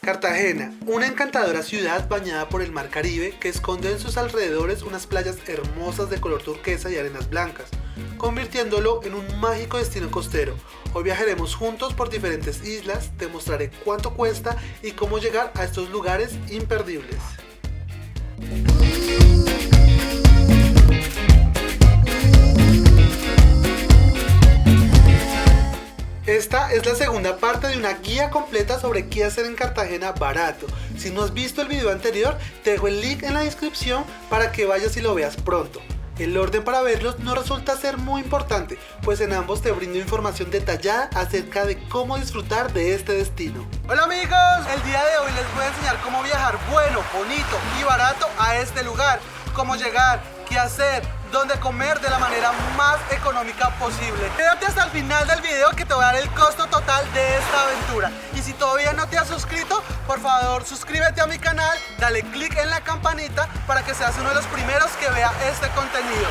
Cartagena, una encantadora ciudad bañada por el mar Caribe que esconde en sus alrededores unas playas hermosas de color turquesa y arenas blancas, convirtiéndolo en un mágico destino costero. Hoy viajaremos juntos por diferentes islas, te mostraré cuánto cuesta y cómo llegar a estos lugares imperdibles. Esta es la segunda parte de una guía completa sobre qué hacer en Cartagena barato. Si no has visto el video anterior, te dejo el link en la descripción para que vayas y lo veas pronto. El orden para verlos no resulta ser muy importante, pues en ambos te brindo información detallada acerca de cómo disfrutar de este destino. Hola amigos, el día de hoy les voy a enseñar cómo viajar bueno, bonito y barato a este lugar. Cómo llegar, qué hacer, dónde comer de la manera más económica posible. Quédate hasta el final del video que te voy a dar el costo total de esta aventura. Y si todavía no te has suscrito, por favor suscríbete a mi canal, dale click en la campanita para que seas uno de los primeros que vea este contenido.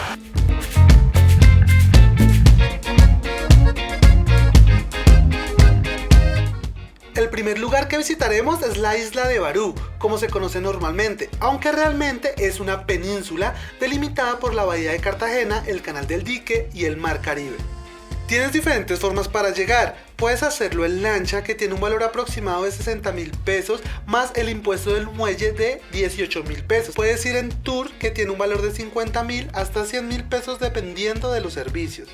El primer lugar que visitaremos es la isla de Barú, como se conoce normalmente, aunque realmente es una península delimitada por la bahía de Cartagena, el canal del Dique y el mar Caribe. Tienes diferentes formas para llegar. Puedes hacerlo en lancha, que tiene un valor aproximado de 60.000 pesos, más el impuesto del muelle de 18.000 pesos. Puedes ir en tour, que tiene un valor de 50.000 hasta 100.000 pesos dependiendo de los servicios.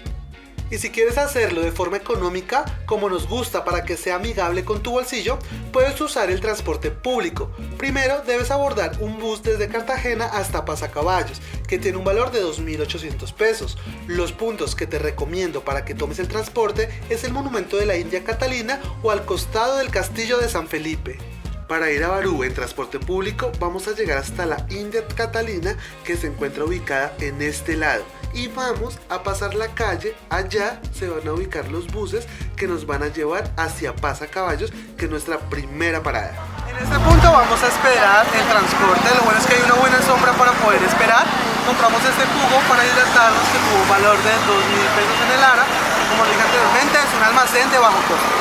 Y si quieres hacerlo de forma económica, como nos gusta para que sea amigable con tu bolsillo, puedes usar el transporte público. Primero debes abordar un bus desde Cartagena hasta Pasacaballos, que tiene un valor de 2.800 pesos. Los puntos que te recomiendo para que tomes el transporte es el monumento de la India Catalina o al costado del castillo de San Felipe. Para ir a Barú en transporte público vamos a llegar hasta la India Catalina, que se encuentra ubicada en este lado, y vamos a pasar la calle. Allá se van a ubicar los buses que nos van a llevar hacia Pasacaballos, que es nuestra primera parada. En este punto vamos a esperar el transporte. Lo bueno es que hay una buena sombra para poder esperar. Compramos este jugo para hidratarnos que tuvo un valor de 2.000 pesos en el ARA. Como dije anteriormente, es un almacén de bajo costo.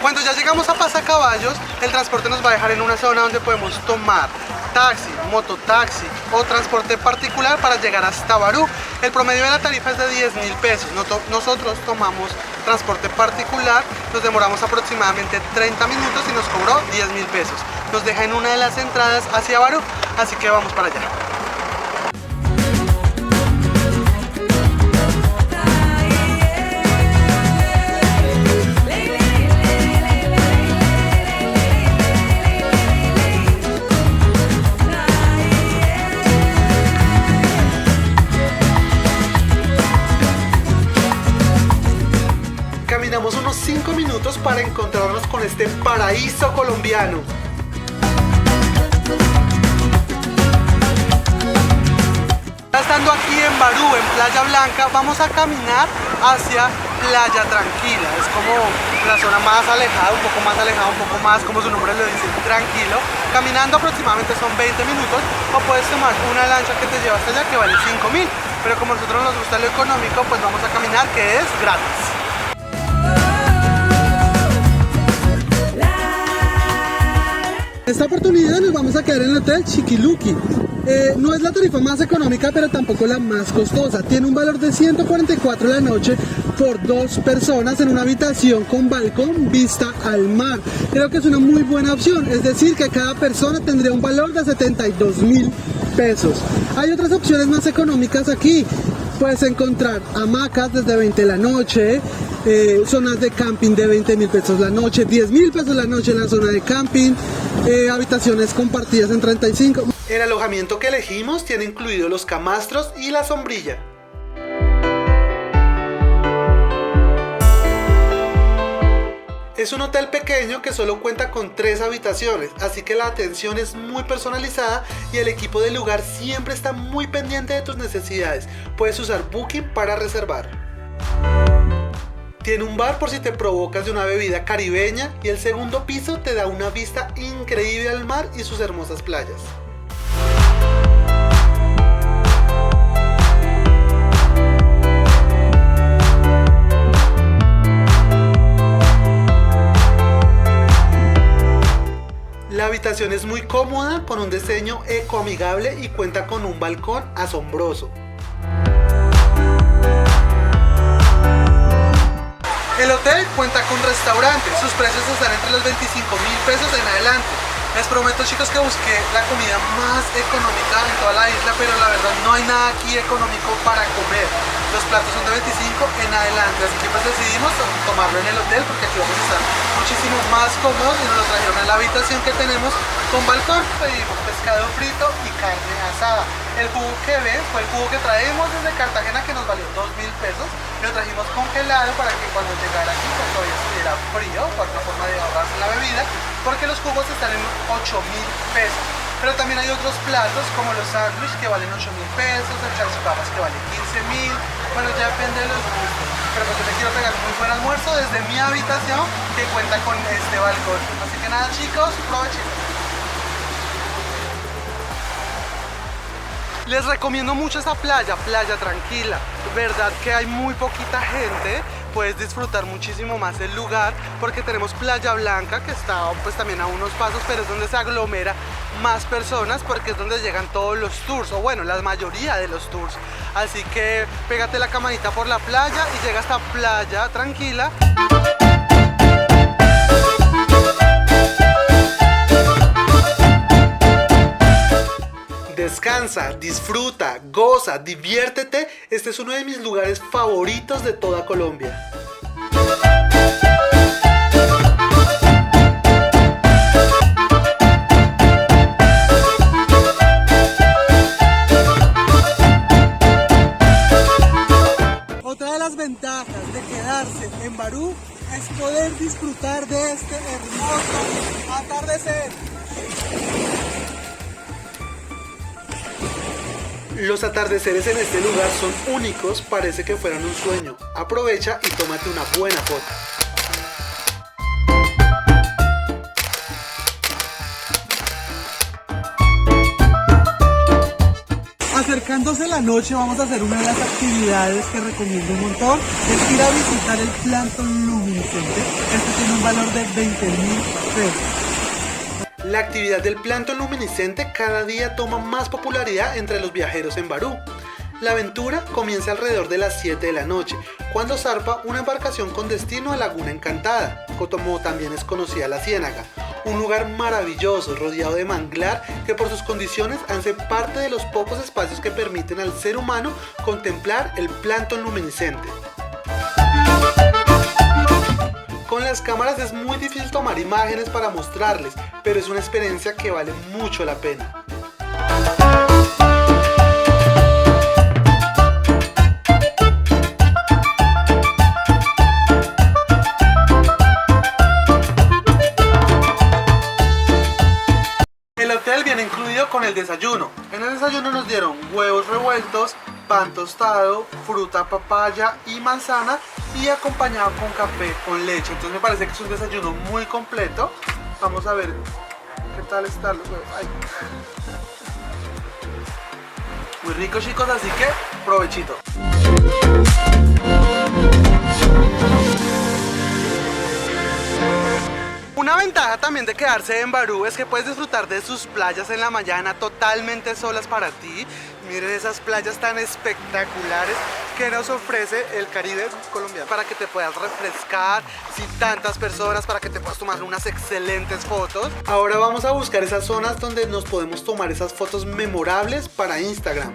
Cuando ya llegamos a Pasacaballos, el transporte nos va a dejar en una zona donde podemos tomar taxi, mototaxi o transporte particular para llegar hasta Barú. El promedio de la tarifa es de 10.000 pesos. Nosotros tomamos transporte particular, nos demoramos aproximadamente 30 minutos y nos cobró 10.000 pesos. Nos deja en una de las entradas hacia Barú, así que vamos para allá. Caminamos unos 5 minutos para encontrarnos con este paraíso colombiano. Estando aquí en Barú, en Playa Blanca, vamos a caminar hacia Playa Tranquila. Es como la zona más alejada, un poco más, como su nombre lo dice, tranquilo. Caminando aproximadamente son 20 minutos, o puedes tomar una lancha que te lleva hasta allá que vale 5.000. Pero como a nosotros nos gusta lo económico, pues vamos a caminar, que es gratis. En esta oportunidad nos vamos a quedar en el Hotel Chiquiluqui. No es la tarifa más económica, pero tampoco la más costosa. Tiene un valor de 144 la noche por 2 personas en una habitación con balcón vista al mar. Creo que es una muy buena opción, es decir, que cada persona tendría un valor de 72.000 pesos. Hay otras opciones más económicas aquí. Puedes encontrar hamacas desde 20 la noche, zonas de camping de 20.000 pesos la noche, 10.000 pesos la noche en la zona de camping, habitaciones compartidas en 35. El alojamiento que elegimos tiene incluidos los camastros y la sombrilla. Es un hotel pequeño que solo cuenta con 3 habitaciones, así que la atención es muy personalizada y el equipo del lugar siempre está muy pendiente de tus necesidades. Puedes usar Booking para reservar. Tiene un bar por si te provocas de una bebida caribeña y el segundo piso te da una vista increíble al mar y sus hermosas playas. La habitación es muy cómoda, con un diseño ecoamigable y cuenta con un balcón asombroso. El hotel cuenta con restaurante, sus precios están entre los 25.000 pesos en adelante. Les prometo, chicos, que busqué la comida más económica en toda la isla, pero la verdad no hay nada aquí económico para comer. Los platos son de 25 en adelante, así que pues decidimos tomarlo en el hotel porque aquí vamos a estar muchísimo más cómodos y nos lo trajeron a la habitación que tenemos con balcón. Pedimos pescado frito y carne asada. El jugo que ven fue el jugo que traemos desde Cartagena, que nos valió 2.000 pesos. Lo trajimos congelado para que cuando llegara aquí pues todavía estuviera frío, por otra forma de ahorrarse la bebida, porque los jugos están en 8.000 pesos. Pero también hay otros platos como los sándwiches que valen 8.000 pesos, el salchipapas que vale 15.000. Bueno, ya depende de los gustos. Pero pues yo te quiero pegar un muy buen almuerzo desde mi habitación que cuenta con este balcón. Así que nada, chicos, provechen. Les recomiendo mucho esa playa tranquila. Verdad que hay muy poquita gente, puedes disfrutar muchísimo más el lugar porque tenemos Playa Blanca, que está pues también a unos pasos, pero es donde se aglomera más personas porque es donde llegan todos los tours, o bueno, la mayoría de los tours. Así que pégate la camanita por la playa y llega a esta playa tranquila. Descansa, disfruta, goza, diviértete. Este es uno de mis lugares favoritos de toda Colombia. Otra de las ventajas de quedarse en Barú es poder disfrutar de este hermoso atardecer. Los atardeceres en este lugar son únicos, parece que fueran un sueño. Aprovecha y tómate una buena foto. Acercándose la noche vamos a hacer una de las actividades que recomiendo un montón, es ir a visitar el plancton luminiscente. Este tiene un valor de 20.000 pesos. La actividad del plancton luminiscente cada día toma más popularidad entre los viajeros en Barú. La aventura comienza alrededor de las 7 de la noche, cuando zarpa una embarcación con destino a Laguna Encantada, como también es conocida la Ciénaga, un lugar maravilloso rodeado de manglar que por sus condiciones hace parte de los pocos espacios que permiten al ser humano contemplar el plancton luminiscente. Con las cámaras es muy difícil tomar imágenes para mostrarles, pero es una experiencia que vale mucho la pena. El hotel viene incluido con el desayuno. En el desayuno nos dieron huevos revueltos, pan tostado, fruta papaya y manzana y acompañado con café con leche. Entonces me parece que es un desayuno muy completo. Vamos a ver qué tal están los huevos. Ay. Muy rico, chicos, así que provechito. Una ventaja también de quedarse en Barú es que puedes disfrutar de sus playas en la mañana totalmente solas para ti. Miren esas playas tan espectaculares que nos ofrece el Caribe colombiano para que te puedas refrescar sin tantas personas, para que te puedas tomar unas excelentes fotos. Ahora vamos a buscar esas zonas donde nos podemos tomar esas fotos memorables para Instagram.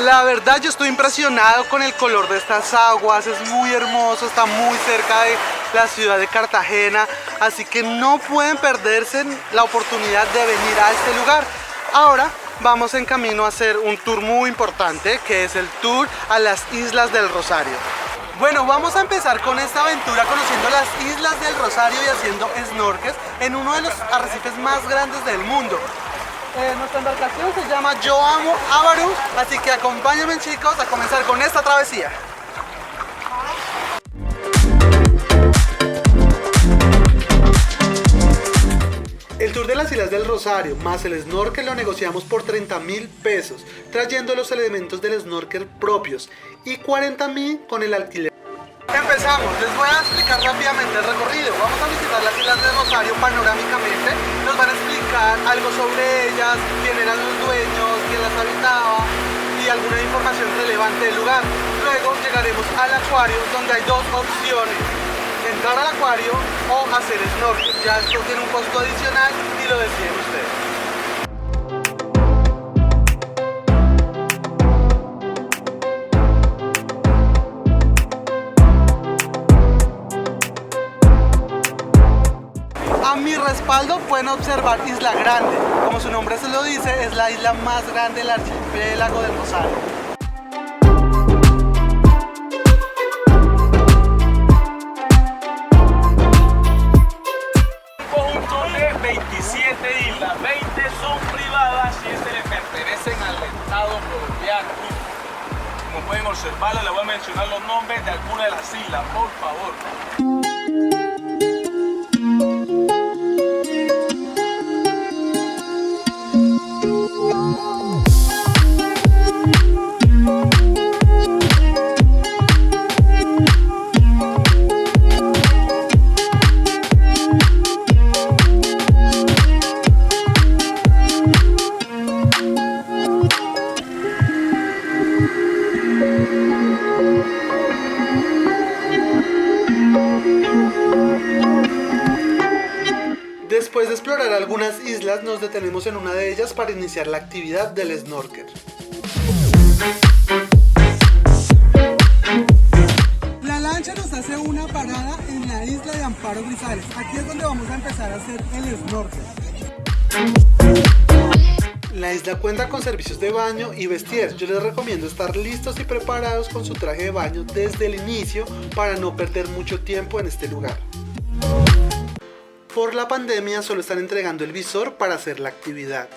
La verdad yo estoy impresionado con el color de estas aguas, es muy hermoso, está muy cerca de la ciudad de Cartagena, así que no pueden perderse la oportunidad de venir a este lugar. Ahora vamos en camino a hacer un tour muy importante, que es el tour a las Islas del Rosario. Bueno, vamos a empezar con esta aventura conociendo las Islas del Rosario y haciendo snorkels en uno de los arrecifes más grandes del mundo. Nuestra embarcación se llama Yo Amo a Barú, así que acompáñenme, chicos, a comenzar con esta travesía. El tour de las Islas del Rosario más el snorkel lo negociamos por 30.000 pesos, trayendo los elementos del snorkel propios, y 40.000 con el alquiler. Empezamos, les voy a explicar rápidamente el recorrido. Vamos a visitar las Islas del Rosario panorámicamente, nos van a explicar algo sobre ellas, quién eran los dueños, quién las habitaba y alguna información relevante del lugar. Luego llegaremos al acuario, donde hay dos opciones: entrar al acuario o hacer snorkel. Ya esto tiene un costo adicional y lo deciden ustedes. A mi respaldo pueden observar Isla Grande. Como su nombre se lo dice, es la isla más grande del archipiélago del Rosario. Un conjunto de 27 islas, 20 son privadas y este le pertenecen al Estado colombiano. Como pueden observarlo, les voy a mencionar los nombres de algunas de las islas, por favor. Después de explorar algunas islas, nos detenemos en una de ellas para iniciar la actividad del snorkel. La lancha nos hace una parada en la isla de Amparo Grisales. Aquí es donde vamos a empezar a hacer el snorkel. La isla cuenta con servicios de baño y vestir. Yo les recomiendo estar listos y preparados con su traje de baño desde el inicio para no perder mucho tiempo en este lugar. Por la pandemia solo están entregando el visor para hacer la actividad.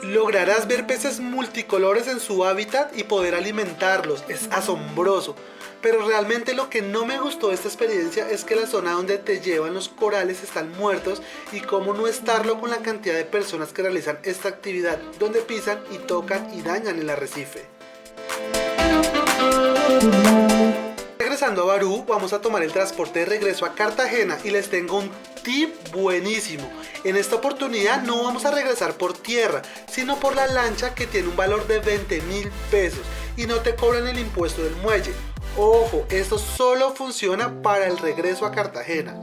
Lograrás ver peces multicolores en su hábitat y poder alimentarlos. Es asombroso. Pero realmente lo que no me gustó de esta experiencia es que la zona donde te llevan los corales están muertos, y cómo no estarlo con la cantidad de personas que realizan esta actividad, donde pisan y tocan y dañan el arrecife. Regresando a Barú, vamos a tomar el transporte de regreso a Cartagena y les tengo un tip buenísimo. En esta oportunidad no vamos a regresar por tierra, sino por la lancha, que tiene un valor de 20.000 pesos y no te cobran el impuesto del muelle. Ojo, esto solo funciona para el regreso a Cartagena.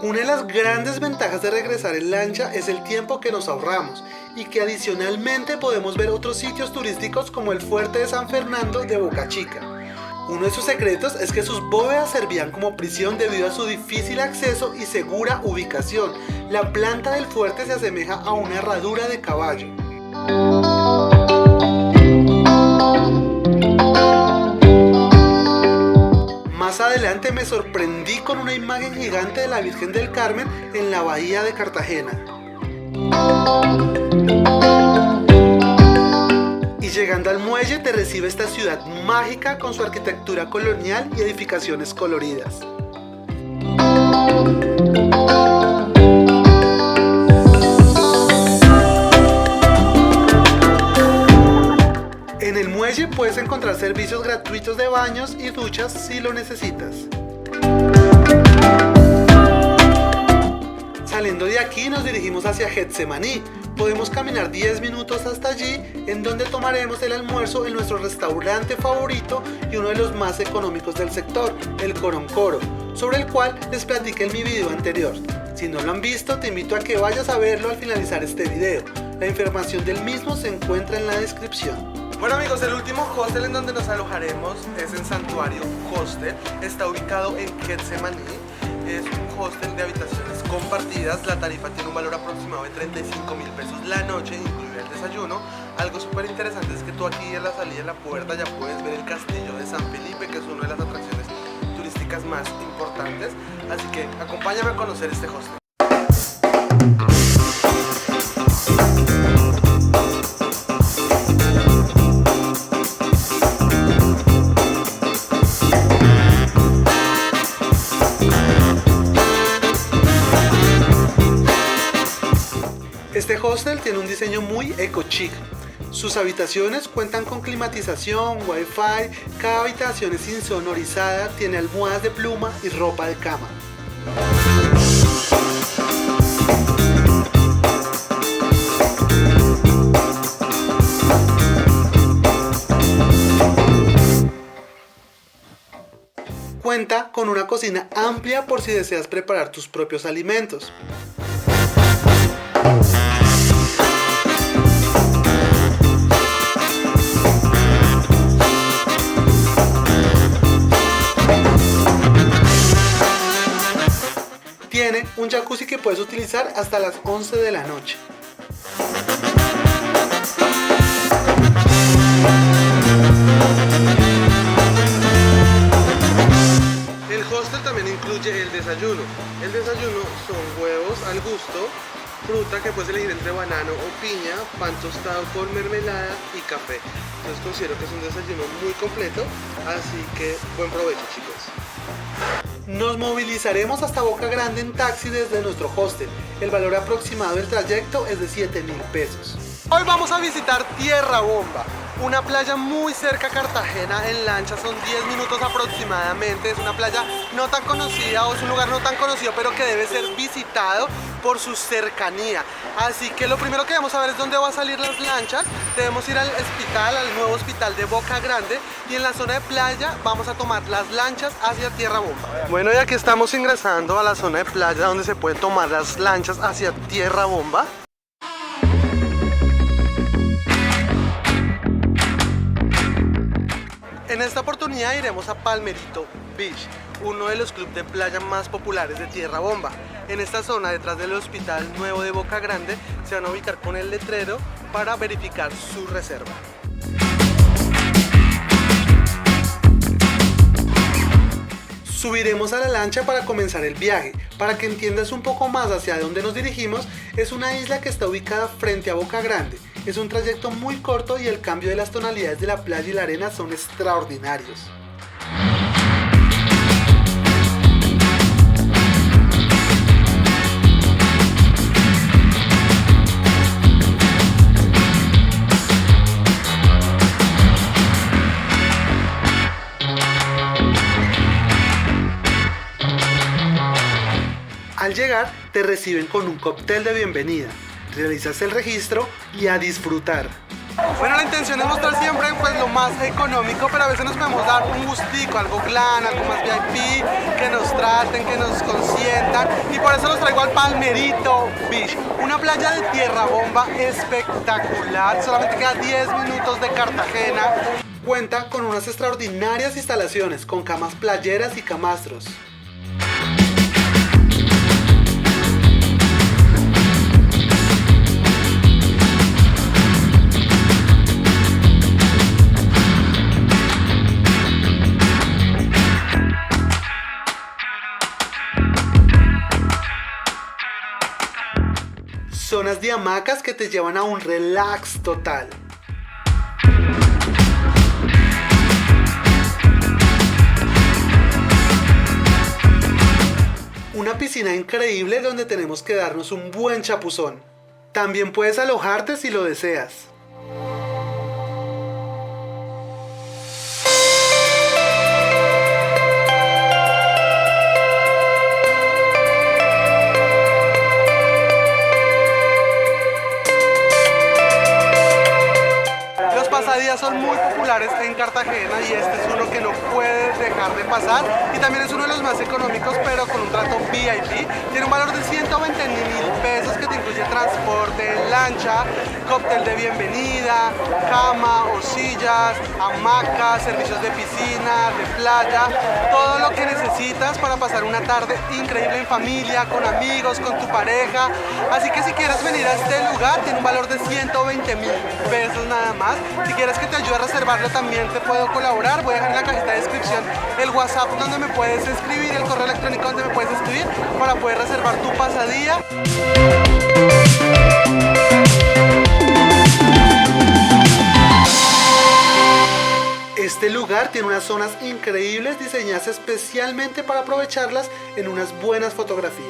Una de las grandes ventajas de regresar en lancha es el tiempo que nos ahorramos, y que adicionalmente podemos ver otros sitios turísticos como el fuerte de San Fernando de Boca Chica. Uno de sus secretos es que sus bóvedas servían como prisión debido a su difícil acceso y segura ubicación. La planta del fuerte se asemeja a una herradura de caballo. Más adelante me sorprendí con una imagen gigante de la Virgen del Carmen en la bahía de Cartagena. Y llegando al muelle te recibe esta ciudad mágica con su arquitectura colonial y edificaciones coloridas. En el muelle puedes encontrar servicios gratuitos de baños y duchas si lo necesitas. Saliendo de aquí nos dirigimos hacia Getsemaní. Podemos caminar 10 minutos hasta allí, en donde tomaremos el almuerzo en nuestro restaurante favorito y uno de los más económicos del sector, el Coroncoro, sobre el cual les platiqué en mi video anterior. Si no lo han visto, te invito a que vayas a verlo al finalizar este video. La información del mismo se encuentra en la descripción. Bueno amigos, el último hostel en donde nos alojaremos es en Santuario Hostel. Está ubicado en Getsemaní. Es un hostel de habitaciones compartidas. La tarifa tiene un valor aproximado de 35.000 pesos la noche, incluido el desayuno. Algo súper interesante es que tú aquí en la salida, en la puerta, ya puedes ver el castillo de San Felipe, que es una de las atracciones turísticas más importantes. Así que acompáñame a conocer este hostel. hostel tiene un diseño muy eco-chic. Sus habitaciones cuentan con climatización, wifi, cada habitación es insonorizada, tiene almohadas de pluma y ropa de cama. Cuenta con una cocina amplia por si deseas preparar tus propios alimentos. Tiene un jacuzzi que puedes utilizar hasta las 11 de la noche. El hostel también incluye el desayuno. El desayuno son huevos al gusto, fruta que puedes elegir entre banano o piña, pan tostado con mermelada y café. Entonces considero que es un desayuno muy completo, así que buen provecho, chicos. Nos movilizaremos hasta Boca Grande en taxi desde nuestro hostel. El valor aproximado del trayecto es de 7.000 pesos. Hoy vamos a visitar Tierra Bomba, una playa muy cerca a Cartagena en lancha, son 10 minutos aproximadamente. Es una playa no tan conocida, o es un lugar no tan conocido, pero que debe ser visitado por su cercanía. Así que lo primero que debemos saber es dónde van a salir las lanchas. Debemos ir al hospital, al nuevo hospital de Boca Grande, y en la zona de playa vamos a tomar las lanchas hacia Tierra Bomba. Bueno, ya que estamos ingresando a la zona de playa donde se pueden tomar las lanchas hacia Tierra Bomba. En esta oportunidad iremos a Palmerito Beach, uno de los clubes de playa más populares de Tierra Bomba. En esta zona, detrás del Hospital Nuevo de Boca Grande, se van a ubicar con el letrero para verificar su reserva. Subiremos a la lancha para comenzar el viaje. Para que entiendas un poco más hacia dónde nos dirigimos, es una isla que está ubicada frente a Boca Grande. Es un trayecto muy corto y el cambio de las tonalidades de la playa y la arena son extraordinarios. Al llegar, te reciben con un cóctel de bienvenida. Realizas el registro y a disfrutar. Bueno, la intención es mostrar siempre pues lo más económico, pero a veces nos podemos dar un gustico, algo glam, algo más VIP, que nos traten, que nos consientan, y por eso los traigo al Palmerito Beach, una playa de Tierra Bomba espectacular. Solamente queda 10 minutos de Cartagena. Cuenta con unas extraordinarias instalaciones, con camas playeras y camastros. Zonas de hamacas que te llevan a un relax total. Una piscina increíble donde tenemos que darnos un buen chapuzón. También puedes alojarte si lo deseas. Pasadías son muy populares en Cartagena y este es uno que no puedes dejar de pasar, y también es uno de los más económicos, pero con un trato VIP. Tiene un valor de 120.000 pesos que te incluye transporte, lancha, cóctel de bienvenida, cama o sillas, hamacas, servicios de piscina, de playa, todo lo que necesitas para pasar una tarde increíble en familia, con amigos, con tu pareja. Así que si quieres venir a este lugar, tiene un valor de 120.000 pesos nada más. Si quieres que te ayude a reservarlo, también te puedo colaborar. Voy a dejar en la cajita de descripción el WhatsApp donde me puedes escribir, el correo electrónico donde me puedes escribir para poder reservar tu pasadía. Este lugar tiene unas zonas increíbles diseñadas especialmente para aprovecharlas en unas buenas fotografías.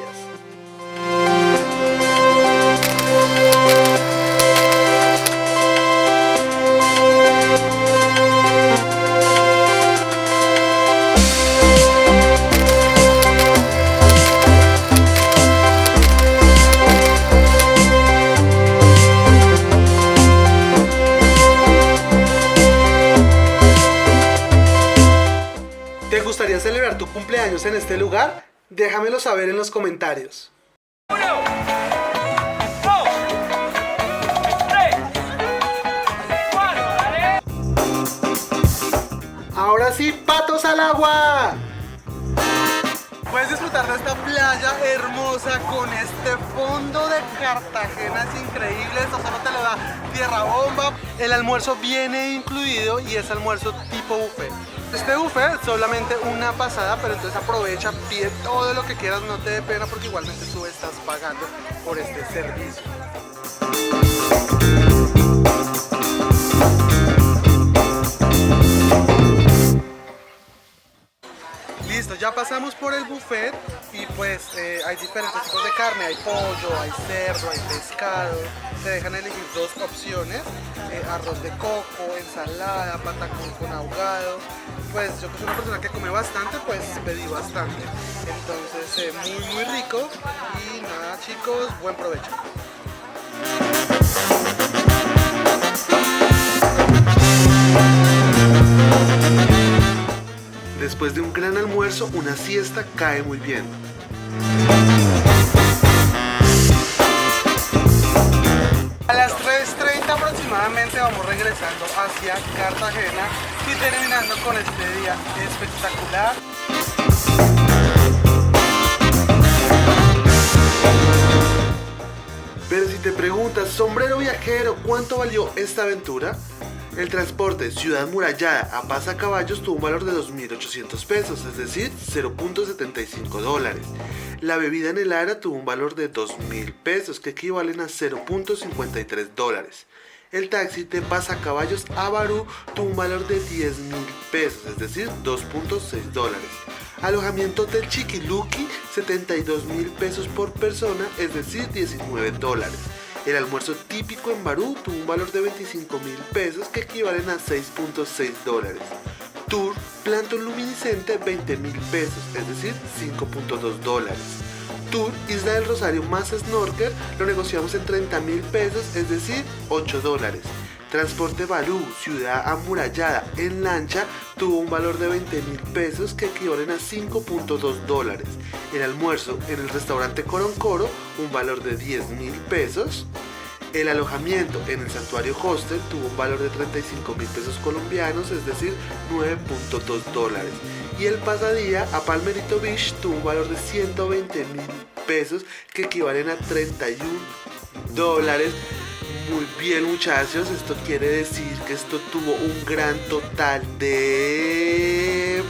¿Planeas celebrar tu cumpleaños en este lugar? Déjamelo saber en los comentarios. 1, 2, 3, 4, dale. Ahora sí, patos al agua. Puedes disfrutar de esta playa hermosa con este fondo de Cartagena, es increíble, esto solo te lo da Tierra Bomba. El almuerzo viene incluido y es almuerzo tipo buffet. Este buffet es solamente una pasada, pero entonces aprovecha, pide todo lo que quieras, no te dé pena porque igualmente tú estás pagando por este servicio. Listo, ya pasamos por el buffet y pues hay diferentes tipos de carne, hay pollo, hay cerdo, hay pescado, te dejan elegir dos opciones, arroz de coco, ensalada, patacón con ahogado. Pues yo que soy una persona que come bastante, pues pedí bastante, entonces muy rico y nada chicos, buen provecho. Después de un gran almuerzo, una siesta cae muy bien. A las 3:30 aproximadamente vamos regresando hacia Cartagena y terminando con este día espectacular. Pero si te preguntas, sombrero viajero, ¿cuánto valió esta aventura? El transporte Ciudad Murallada a Pasacaballos tuvo un valor de 2.800 pesos, es decir, 0.75 dólares. La bebida en el Ara tuvo un valor de 2.000 pesos, que equivalen a 0.53 dólares. El taxi de Pasacaballos a Barú tuvo un valor de 10.000 pesos, es decir, 2.6 dólares. Alojamiento del Chiquiluqui, 72.000 pesos por persona, es decir, 19 dólares. El almuerzo típico en Barú tuvo un valor de 25.000 pesos, que equivalen a 6.6 dólares. Tour Plantón Luminiscente, 20.000 pesos, es decir, 5.2 dólares. Tour Isla del Rosario más Snorkel lo negociamos en 30.000 pesos, es decir, 8 dólares. Transporte Barú, ciudad amurallada en lancha, tuvo un valor de 20.000 pesos, que equivalen a 5.2 dólares. El almuerzo en el restaurante Coroncoro, un valor de 10.000 pesos. El alojamiento en el Santuario Hostel tuvo un valor de 35.000 pesos colombianos, es decir, 9.2 dólares. Y el pasadía a Palmerito Beach tuvo un valor de 120.000 pesos, que equivalen a 31 dólares. Muy bien muchachos, esto quiere decir que esto tuvo un gran total de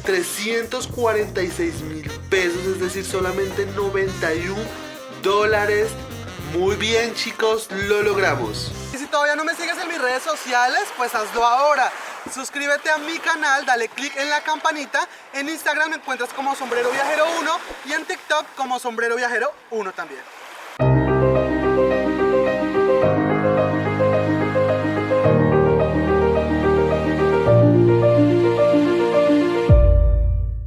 346.000 pesos, es decir, solamente 91 dólares. Muy bien chicos, lo logramos. Y si todavía no me sigues en mis redes sociales, pues hazlo ahora. Suscríbete a mi canal, dale click en la campanita. En Instagram me encuentras como Sombrero Viajero 1 y en TikTok como Sombrero Viajero 1 también.